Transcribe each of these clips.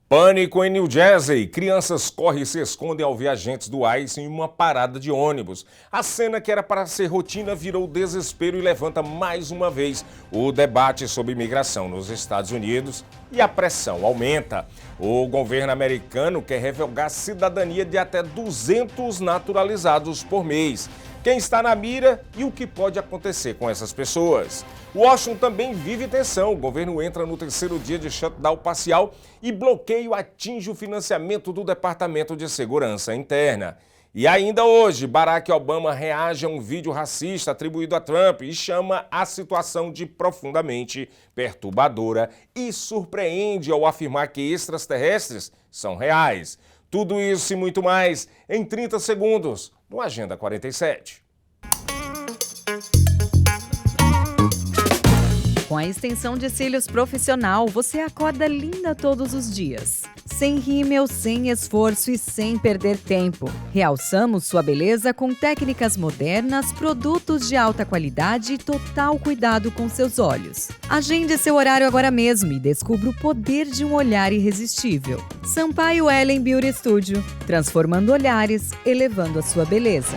Pânico em New Jersey. Crianças correm e se escondem ao ver agentes do ICE em uma parada de ônibus. A cena que era para ser rotina virou desespero e levanta mais uma vez o debate sobre imigração nos Estados Unidos e a pressão aumenta. O governo americano quer revogar a cidadania de até 200 naturalizados por mês. Quem está na mira e o que pode acontecer com essas pessoas? Washington também vive tensão. O governo entra no terceiro dia de shutdown parcial e bloqueio atinge o financiamento do Departamento de Segurança Interna. E ainda hoje, Barack Obama reage a um vídeo racista atribuído a Trump e chama a situação de profundamente perturbadora e surpreende ao afirmar que extraterrestres são reais. Tudo isso e muito mais em 30 segundos no Agenda 47. Com a extensão de cílios profissional, você acorda linda todos os dias. Sem rímel, sem esforço e sem perder tempo. Realçamos sua beleza com técnicas modernas, produtos de alta qualidade e total cuidado com seus olhos. Agende seu horário agora mesmo e descubra o poder de um olhar irresistível. Sampaio Ellen Beauty Studio, transformando olhares, elevando a sua beleza.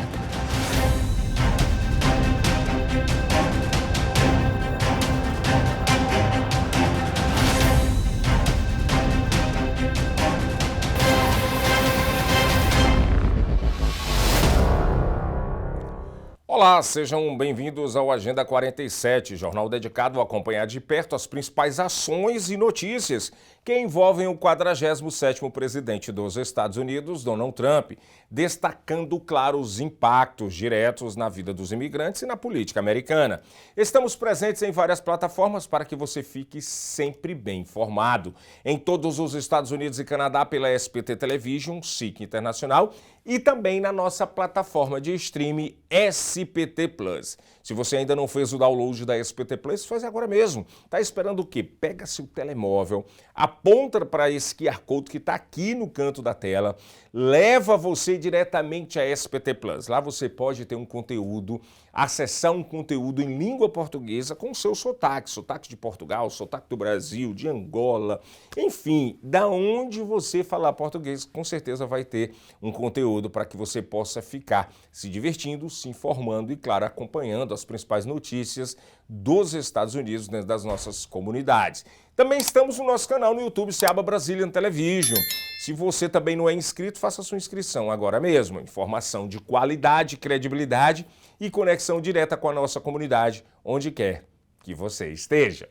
Olá, sejam bem-vindos ao Agenda 47, jornal dedicado a acompanhar de perto as principais ações e notícias que envolvem o 47º presidente dos Estados Unidos, Donald Trump, destacando, claro, os impactos diretos na vida dos imigrantes e na política americana. Estamos presentes em várias plataformas para que você fique sempre bem informado. Em todos os Estados Unidos e Canadá pela SBT Television, SIC Internacional e também na nossa plataforma de streaming SBT Plus. Se você ainda não fez o download da SBT Plus, faz agora mesmo. Tá esperando o quê? Pega seu telemóvel, aponta para esse QR Code que está aqui no canto da tela, leva você diretamente à SBT Plus. Lá você pode ter um conteúdo, acessar um conteúdo em língua portuguesa com seu sotaque de Portugal, sotaque do Brasil, de Angola, enfim, da onde você falar português, com certeza vai ter um conteúdo para que você possa ficar se divertindo, se informando e, claro, acompanhando as principais notícias dos Estados Unidos dentro das nossas comunidades. Também estamos no nosso canal no YouTube, Seaba Brazilian Television. Se você também não é inscrito, faça sua inscrição agora mesmo. Informação de qualidade, credibilidade e conexão direta com a nossa comunidade, onde quer que você esteja.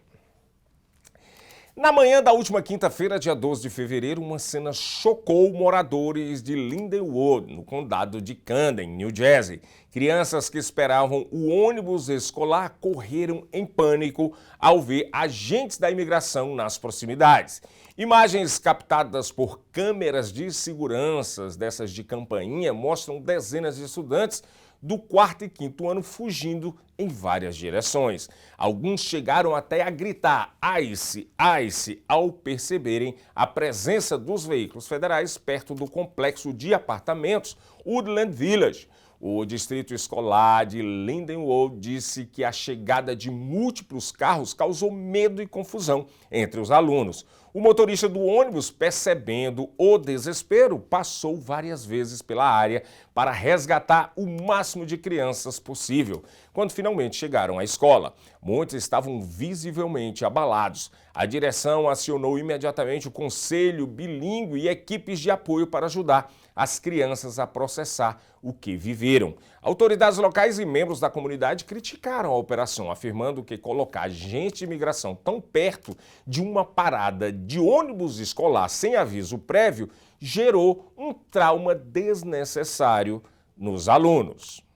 Na manhã da última quinta-feira, dia 12 de fevereiro, uma cena chocou moradores de Lindenwood, no condado de Camden, New Jersey. Crianças que esperavam o ônibus escolar correram em pânico ao ver agentes da imigração nas proximidades. Imagens captadas por câmeras de segurança dessas de campainha mostram dezenas de estudantes do quarto e quinto ano fugindo em várias direções. Alguns chegaram até a gritar ICE, ICE, ao perceberem a presença dos veículos federais perto do complexo de apartamentos Woodland Village. O distrito escolar de Lindenwood disse que a chegada de múltiplos carros causou medo e confusão entre os alunos. O motorista do ônibus, percebendo o desespero, passou várias vezes pela área para resgatar o máximo de crianças possível. Quando finalmente chegaram à escola, muitos estavam visivelmente abalados. A direção acionou imediatamente o conselho bilíngue e equipes de apoio para ajudar as crianças a processar o que viveram. Autoridades locais e membros da comunidade criticaram a operação, afirmando que colocar agente de imigração tão perto de uma parada de ônibus escolar sem aviso prévio gerou um trauma desnecessário nos alunos.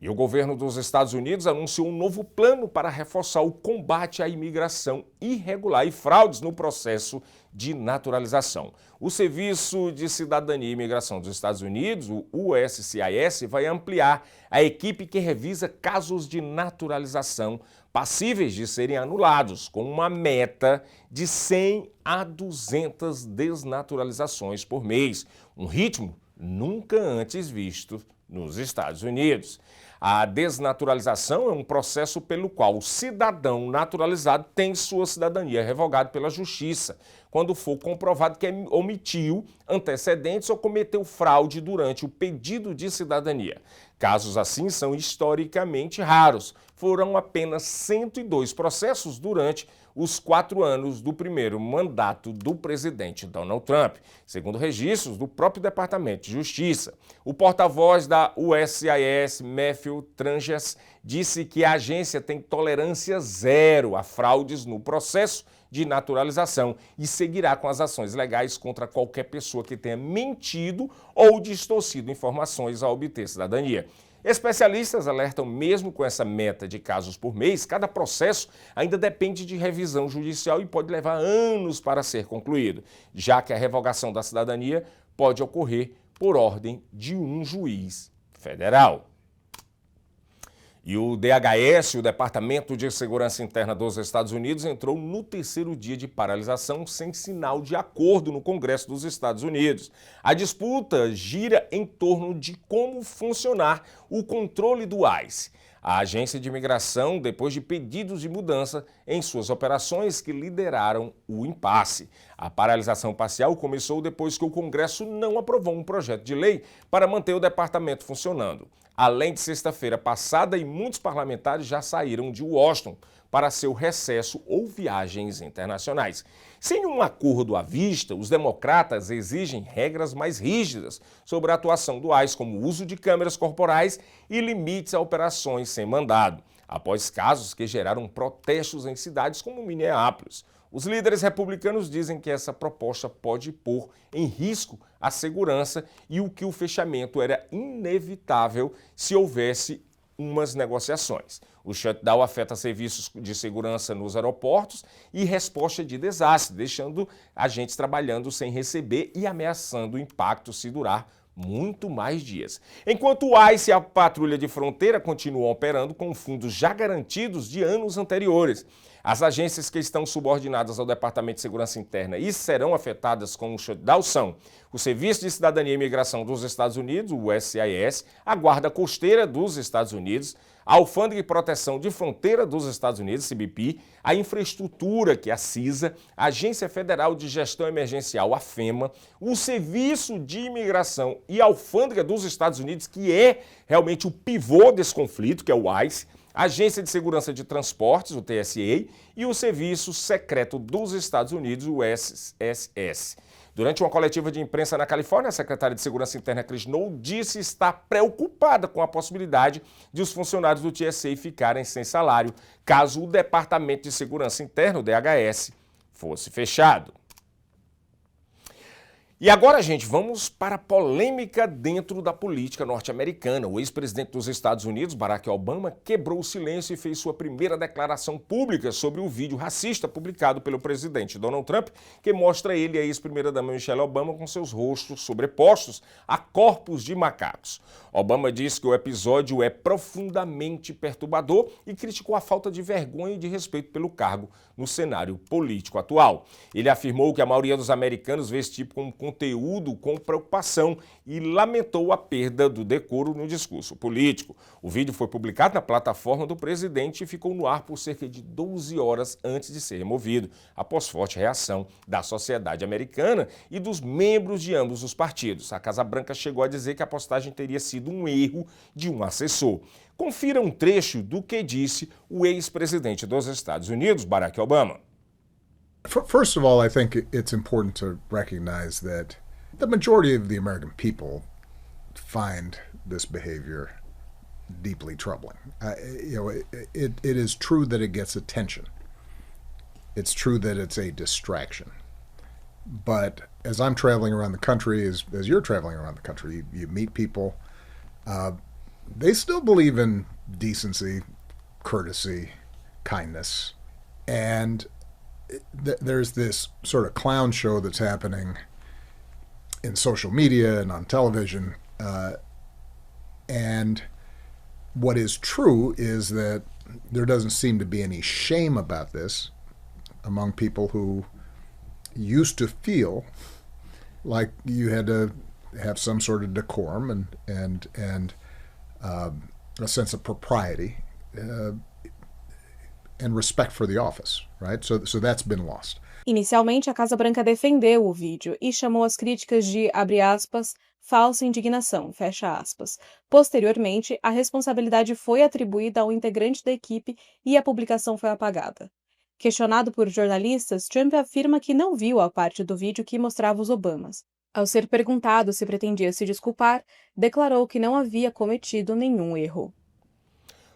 E o governo dos Estados Unidos anunciou um novo plano para reforçar o combate à imigração irregular e fraudes no processo de naturalização. O Serviço de Cidadania e Imigração dos Estados Unidos, o USCIS, vai ampliar a equipe que revisa casos de naturalização passíveis de serem anulados, com uma meta de 100 a 200 desnaturalizações por mês, um ritmo nunca antes visto nos Estados Unidos. A desnaturalização é um processo pelo qual o cidadão naturalizado tem sua cidadania revogada pela justiça, quando for comprovado que omitiu antecedentes ou cometeu fraude durante o pedido de cidadania. Casos assim são historicamente raros. Foram apenas 102 processos durante os 4 anos do primeiro mandato do presidente Donald Trump, segundo registros do próprio Departamento de Justiça. O porta-voz da USCIS, Matthew Tranges, disse que a agência tem tolerância zero a fraudes no processo de naturalização e seguirá com as ações legais contra qualquer pessoa que tenha mentido ou distorcido informações ao obter cidadania. Especialistas alertam, mesmo com essa meta de casos por mês, cada processo ainda depende de revisão judicial e pode levar anos para ser concluído, já que a revogação da cidadania pode ocorrer por ordem de um juiz federal. E o DHS, o Departamento de Segurança Interna dos Estados Unidos, entrou no 3º dia de paralisação sem sinal de acordo no Congresso dos Estados Unidos. A disputa gira em torno de como funcionar o controle do ICE, a agência de imigração, depois de pedidos de mudança em suas operações que lideraram o impasse. A paralisação parcial começou depois que o Congresso não aprovou um projeto de lei para manter o departamento funcionando. Além de sexta-feira passada, e muitos parlamentares já saíram de Washington para seu recesso ou viagens internacionais. Sem um acordo à vista, os democratas exigem regras mais rígidas sobre a atuação do ICE, como o uso de câmeras corporais e limites a operações sem mandado, após casos que geraram protestos em cidades como Minneapolis. Os líderes republicanos dizem que essa proposta pode pôr em risco a segurança e que o fechamento era inevitável se houvesse umas negociações. O shutdown afeta serviços de segurança nos aeroportos e resposta de desastre, deixando agentes trabalhando sem receber e ameaçando o impacto se durar muito mais dias. Enquanto o ICE e a patrulha de fronteira continuam operando com fundos já garantidos de anos anteriores. As agências que estão subordinadas ao Departamento de Segurança Interna e serão afetadas com o shutdown são o Serviço de Cidadania e Imigração dos Estados Unidos, o USCIS, a Guarda Costeira dos Estados Unidos, a Alfândega e Proteção de Fronteira dos Estados Unidos, CBP, a Infraestrutura, que é a CISA, a Agência Federal de Gestão Emergencial, a FEMA, o Serviço de Imigração e Alfândega dos Estados Unidos, que é realmente o pivô desse conflito, que é o ICE, a Agência de Segurança de Transportes, o TSA, e o Serviço Secreto dos Estados Unidos, o SSS. Durante uma coletiva de imprensa na Califórnia, a secretária de Segurança Interna, Chris Knoll, disse estar preocupada com a possibilidade de os funcionários do TSA ficarem sem salário caso o Departamento de Segurança Interna, o DHS, fosse fechado. E agora, gente, vamos para a polêmica dentro da política norte-americana. O ex-presidente dos Estados Unidos, Barack Obama, quebrou o silêncio e fez sua primeira declaração pública sobre o vídeo racista publicado pelo presidente Donald Trump, que mostra ele e a ex-primeira-dama Michelle Obama com seus rostos sobrepostos a corpos de macacos. Obama disse que o episódio é profundamente perturbador e criticou a falta de vergonha e de respeito pelo cargo no cenário político atual. Ele afirmou que a maioria dos americanos vê esse tipo de conteúdo com preocupação e lamentou a perda do decoro no discurso político. O vídeo foi publicado na plataforma do presidente e ficou no ar por cerca de 12 horas antes de ser removido, após forte reação da sociedade americana e dos membros de ambos os partidos. A Casa Branca chegou a dizer que a postagem teria sido um erro de um assessor. Confira um trecho do que disse o ex-presidente dos Estados Unidos, Barack Obama. First of all, I think it's important to recognize that the majority of the American people find this behavior deeply troubling. It is true that it gets attention. It's true that it's a distraction. But as I'm traveling around the country, as you're traveling around the country, you meet people, they still believe in decency, courtesy, kindness, and there's this sort of clown show that's happening in social media and on television, and what is true is that there doesn't seem to be any shame about this among people who used to feel like you had to have some sort of decorum and a sense of propriety and respect for the office, right? So that's been lost. Inicialmente, a Casa Branca defendeu o vídeo e chamou as críticas de, abre aspas, falsa indignação, fecha aspas. Posteriormente, a responsabilidade foi atribuída ao integrante da equipe e a publicação foi apagada. Questionado por jornalistas, Trump afirma que não viu a parte do vídeo que mostrava os Obamas. Ao ser perguntado se pretendia se desculpar, declarou que não havia cometido nenhum erro.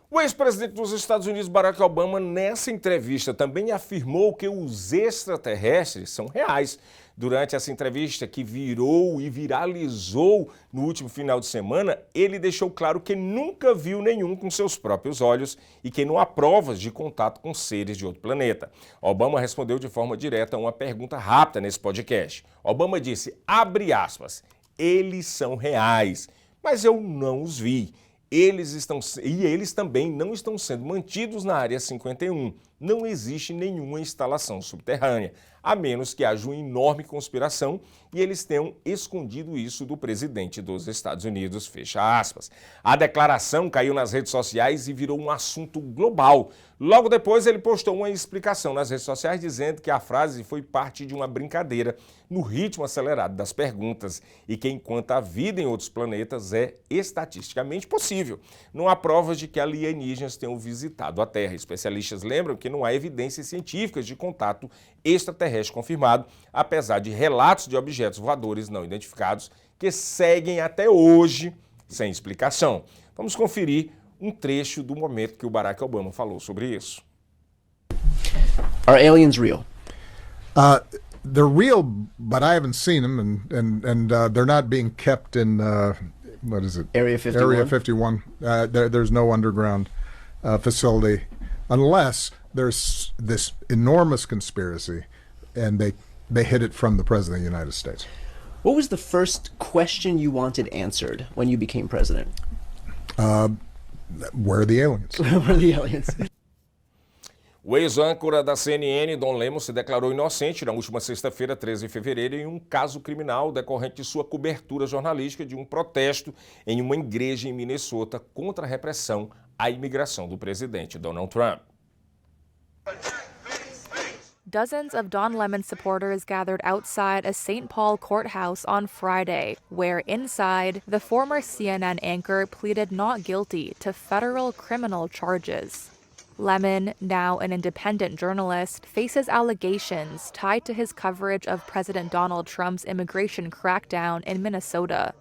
O ex-presidente dos Estados Unidos, Barack Obama, nessa entrevista também afirmou que os extraterrestres são reais. Durante essa entrevista, que virou e viralizou no último final de semana, ele deixou claro que nunca viu nenhum com seus próprios olhos e que não há provas de contato com seres de outro planeta. Obama respondeu de forma direta a uma pergunta rápida nesse podcast. Obama disse, abre aspas, eles são reais, mas eu não os vi. Eles também não estão sendo mantidos na Área 51. Não existe nenhuma instalação subterrânea, a menos que haja uma enorme conspiração e eles tenham escondido isso do presidente dos Estados Unidos, fecha aspas. A declaração caiu nas redes sociais e virou um assunto global. Logo depois, ele postou uma explicação nas redes sociais dizendo que a frase foi parte de uma brincadeira no ritmo acelerado das perguntas e que enquanto há vida em outros planetas é estatisticamente possível. Não há provas de que alienígenas tenham visitado a Terra. Especialistas lembram que não há evidências científicas de contato extraterrestre confirmado, apesar de relatos de objetos voadores não identificados que seguem até hoje sem explicação. Vamos conferir um trecho do momento que o Barack Obama falou sobre isso. Are aliens real? They're real, but I haven't seen them, and they're not being kept in what is it? Area 51. Area 51. There's no underground facility, unless there's this enormous conspiracy, and they hid it from the President of the United States. What was the first question you wanted answered when you became president? Where are the aliens? Where are the aliens? O ex-âncora da CNN, Don Lemon, se declarou inocente na última sexta-feira, 13 de fevereiro, em um caso criminal decorrente de sua cobertura jornalística de um protesto em uma igreja em Minnesota contra a repressão à imigração do presidente Donald Trump. Dozens of Don Lemon supporters gathered outside a St. Paul courthouse on Friday, where inside, the former CNN anchor pleaded not guilty to federal criminal charges. Lemon, now an independent journalist, faces allegations tied to his coverage of President Donald Trump's immigration crackdown in Minnesota.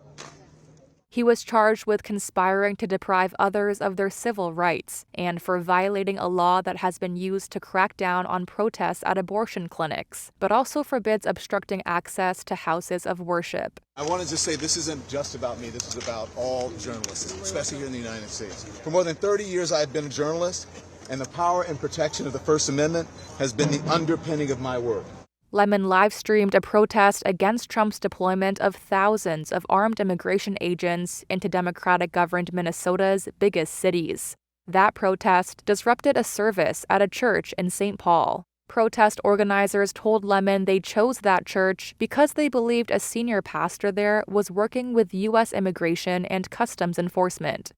He was charged with conspiring to deprive others of their civil rights and for violating a law that has been used to crack down on protests at abortion clinics, but also forbids obstructing access to houses of worship. I wanted to say this isn't just about me, this is about all journalists, especially here in the United States. For more than 30 years I've been a journalist, and the power and protection of the First Amendment has been the underpinning of my work. Lemon live-streamed a protest against Trump's deployment of thousands of armed immigration agents into Democratic-governed Minnesota's biggest cities. That protest disrupted a service at a church in St. Paul. Protest organizers told Lemon they chose that church because they believed a senior pastor there was working with U.S. Immigration and Customs Enforcement.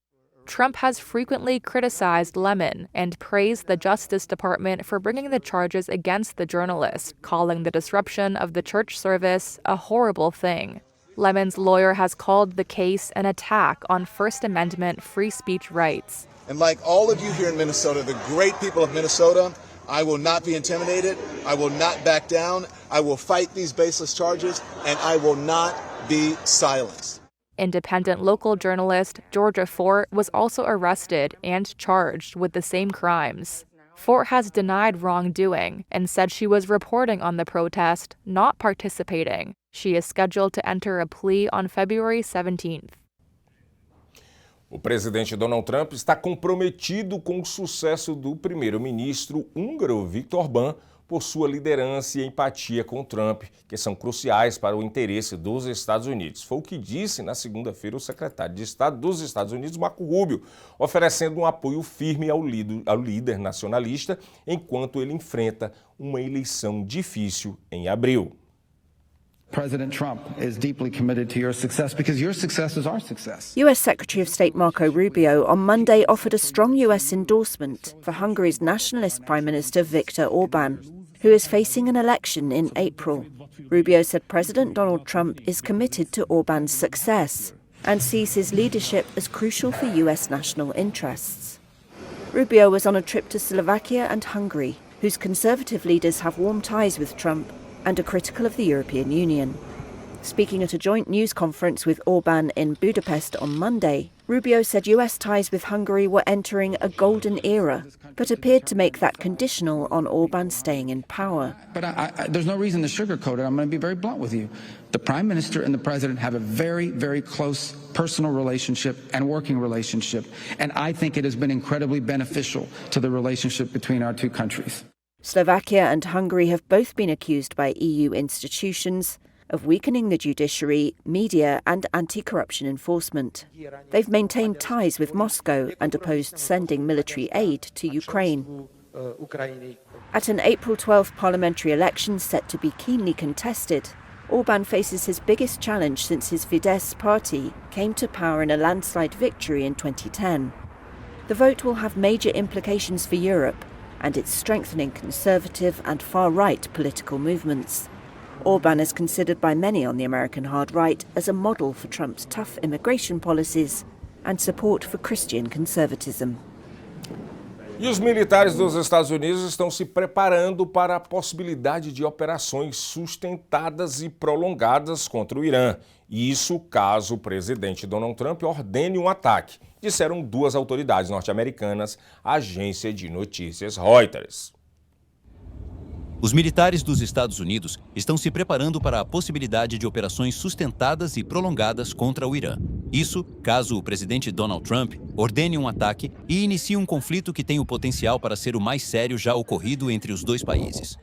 Trump has frequently criticized Lemon and praised the Justice Department for bringing the charges against the journalist, calling the disruption of the church service a horrible thing. Lemon's lawyer has called the case an attack on First Amendment free speech rights. And like all of you here in Minnesota, the great people of Minnesota, I will not be intimidated, I will not back down, I will fight these baseless charges, and I will not be silenced. Independent local journalist Georgia Fort was also arrested and charged with the same crimes. Fort has denied wrongdoing and said she was reporting on the protest, not participating. She is scheduled to enter a plea on February 17th. O presidente Donald Trump está comprometido com o sucesso do primeiro-ministro húngaro Viktor Orbán por sua liderança e empatia com Trump, que são cruciais para o interesse dos Estados Unidos. Foi o que disse na segunda-feira o secretário de Estado dos Estados Unidos, Marco Rubio, oferecendo um apoio firme ao líder nacionalista, enquanto ele enfrenta uma eleição difícil em abril. President Trump is deeply committed to your success because your success is our success. US Secretary of State Marco Rubio on Monday offered a strong US endorsement for Hungary's nationalist Prime Minister Viktor Orban, who is facing an election in April. Rubio said President Donald Trump is committed to Orban's success and sees his leadership as crucial for US national interests. Rubio was on a trip to Slovakia and Hungary, whose conservative leaders have warm ties with Trump and are critical of the European Union. Speaking at a joint news conference with Orban in Budapest on Monday, Rubio said US ties with Hungary were entering a golden era, but appeared to make that conditional on Orban staying in power. But there's no reason to sugarcoat it. I'm going to be very blunt with you. The Prime Minister and the President have a very, very close personal relationship and working relationship, and I think it has been incredibly beneficial to the relationship between our two countries. Slovakia and Hungary have both been accused by EU institutions of weakening the judiciary, media and anti-corruption enforcement. They've maintained ties with Moscow and opposed sending military aid to Ukraine. At an April 12th parliamentary election set to be keenly contested, Orban faces his biggest challenge since his Fidesz party came to power in a landslide victory in 2010. The vote will have major implications for Europe and its strengthening conservative and far-right political movements. Orban is considered by many on the American hard right as a model for Trump's tough immigration policies and support for Christian conservatism. E os militares dos Estados Unidos estão se preparando para a possibilidade de operações sustentadas e prolongadas contra o Irã. Isso caso o presidente Donald Trump ordene um ataque, disseram duas autoridades norte-americanas à agência de notícias Reuters. Os militares dos Estados Unidos estão se preparando para a possibilidade de operações sustentadas e prolongadas contra o Irã. Isso, caso o presidente Donald Trump ordene um ataque e inicie um conflito que tem o potencial para ser o mais sério já ocorrido entre os dois países.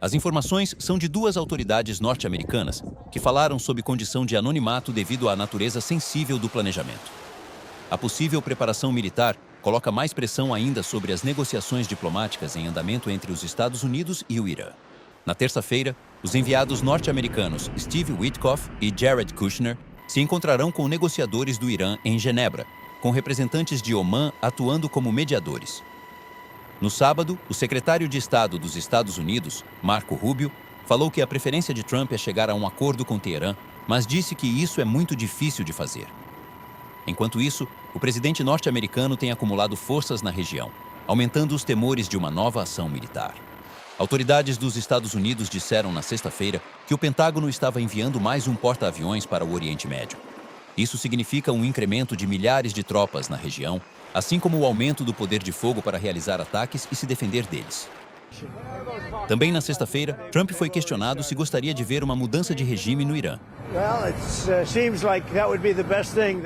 As informações são de duas autoridades norte-americanas que falaram sob condição de anonimato devido à natureza sensível do planejamento. A possível preparação militar coloca mais pressão ainda sobre as negociações diplomáticas em andamento entre os Estados Unidos e o Irã. Na terça-feira, os enviados norte-americanos Steve Witkoff e Jared Kushner se encontrarão com negociadores do Irã em Genebra, com representantes de Omã atuando como mediadores. No sábado, o secretário de Estado dos Estados Unidos, Marco Rubio, falou que a preferência de Trump é chegar a um acordo com Teherã, mas disse que isso é muito difícil de fazer. Enquanto isso, o presidente norte-americano tem acumulado forças na região, aumentando os temores de uma nova ação militar. Autoridades dos Estados Unidos disseram na sexta-feira que o Pentágono estava enviando mais um porta-aviões para o Oriente Médio. Isso significa um incremento de milhares de tropas na região, assim como o aumento do poder de fogo para realizar ataques e se defender deles. Também na sexta-feira, Trump foi questionado se gostaria de ver uma mudança de regime no Irã.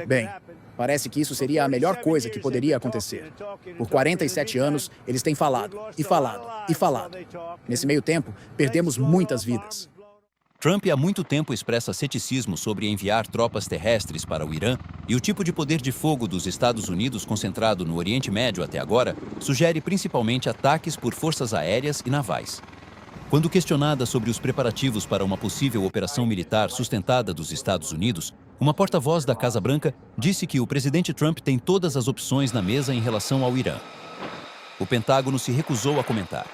Bem, parece que isso seria a melhor coisa que poderia acontecer. Por 47 anos, eles têm falado, e falado, e falado. Nesse meio tempo, perdemos muitas vidas. Trump há muito tempo expressa ceticismo sobre enviar tropas terrestres para o Irã e o tipo de poder de fogo dos Estados Unidos concentrado no Oriente Médio até agora sugere principalmente ataques por forças aéreas e navais. Quando questionada sobre os preparativos para uma possível operação militar sustentada dos Estados Unidos, uma porta-voz da Casa Branca disse que o presidente Trump tem todas as opções na mesa em relação ao Irã. O Pentágono se recusou a comentar.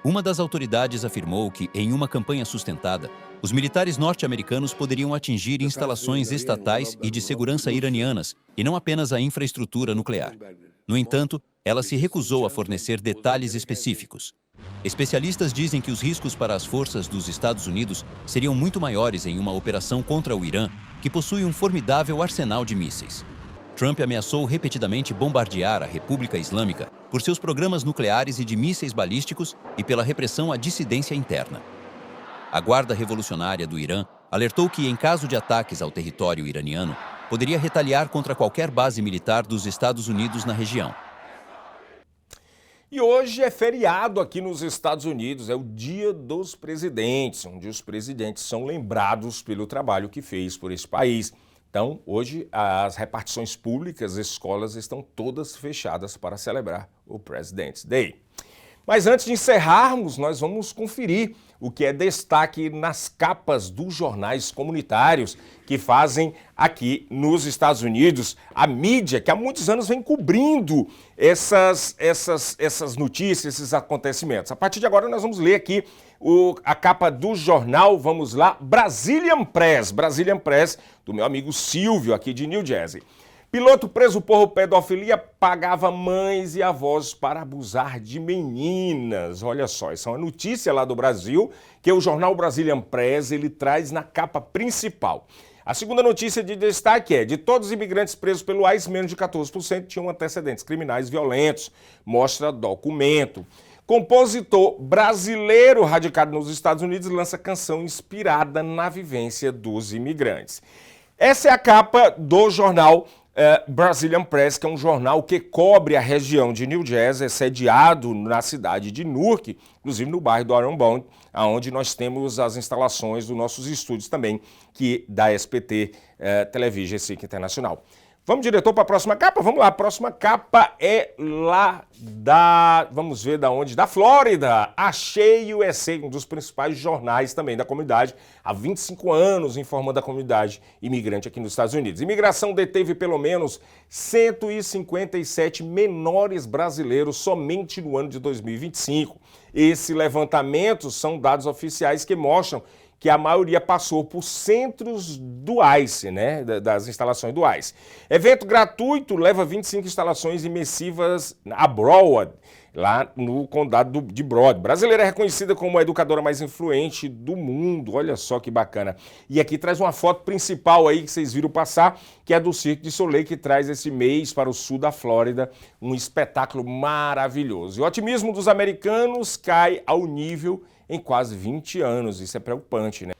Uma das autoridades afirmou que, em uma campanha sustentada, os militares norte-americanos poderiam atingir instalações estatais e de segurança iranianas, e não apenas a infraestrutura nuclear. No entanto, ela se recusou a fornecer detalhes específicos. Especialistas dizem que os riscos para as forças dos Estados Unidos seriam muito maiores em uma operação contra o Irã, que possui um formidável arsenal de mísseis. Trump ameaçou repetidamente bombardear a República Islâmica por seus programas nucleares e de mísseis balísticos e pela repressão à dissidência interna. A Guarda Revolucionária do Irã alertou que, em caso de ataques ao território iraniano, poderia retaliar contra qualquer base militar dos Estados Unidos na região. E hoje é feriado aqui nos Estados Unidos, é o Dia dos Presidentes, onde os presidentes são lembrados pelo trabalho que fez por esse país. Então, hoje, as repartições públicas, as escolas estão todas fechadas para celebrar o President's Day. Mas antes de encerrarmos, nós vamos conferir o que é destaque nas capas dos jornais comunitários que fazem aqui nos Estados Unidos. A mídia, que há muitos anos vem cobrindo essas notícias, esses acontecimentos. A partir de agora nós vamos ler aqui a capa do jornal, vamos lá, Brazilian Press, do meu amigo Silvio, aqui de New Jersey. Piloto preso por pedofilia pagava mães e avós para abusar de meninas. Olha só, essa é uma notícia lá do Brasil, que o jornal Brazilian Press ele traz na capa principal. A segunda notícia de destaque é: de todos os imigrantes presos pelo ICE, menos de 14% tinham antecedentes criminais violentos, mostra documento. Compositor brasileiro radicado nos Estados Unidos lança canção inspirada na vivência dos imigrantes. Essa é a capa do jornal Brazilian Press, que é um jornal que cobre a região de New Jersey, sediado na cidade de Newark, inclusive no bairro do Arrombond, onde nós temos as instalações dos nossos estúdios também, que da SPT Television SIC Internacional. Vamos, diretor, para a próxima capa? Vamos lá, a próxima capa é lá vamos ver da onde? Da Flórida. Achei USA, um dos principais jornais também da comunidade, há 25 anos informando a comunidade imigrante aqui nos Estados Unidos. Imigração deteve pelo menos 157 menores brasileiros somente no ano de 2025. Esse levantamento são dados oficiais que mostram que a maioria passou por centros do ICE, né, das instalações do ICE. Evento gratuito leva 25 instalações imersivas a Broward, lá no condado de Broward. Brasileira é reconhecida como a educadora mais influente do mundo, olha só que bacana. E aqui traz uma foto principal aí que vocês viram passar, que é do Cirque du Soleil, que traz esse mês para o sul da Flórida um espetáculo maravilhoso. E o otimismo dos americanos cai ao nível em quase 20 anos, isso é preocupante, né?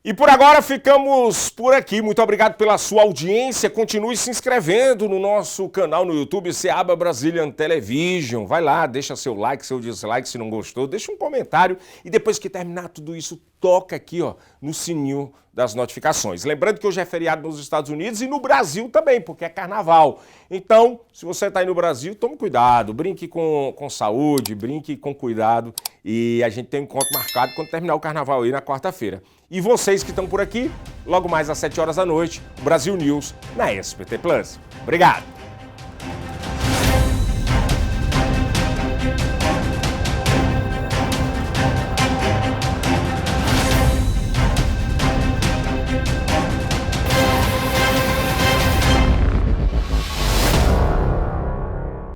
E por agora ficamos por aqui. Muito obrigado pela sua audiência. Continue se inscrevendo no nosso canal no YouTube, Seaba Brazilian Television. Vai lá, deixa seu like, seu dislike se não gostou, deixa um comentário e depois que terminar tudo isso, toca aqui, ó, no sininho das notificações. Lembrando que hoje é feriado nos Estados Unidos e no Brasil também, porque é carnaval. Então, se você está aí no Brasil, tome cuidado, brinque com saúde, brinque com cuidado e a gente tem um encontro marcado quando terminar o carnaval aí na quarta-feira. E vocês que estão por aqui, logo mais às 7 horas da noite, Brasil News na SPT Plus. Obrigado!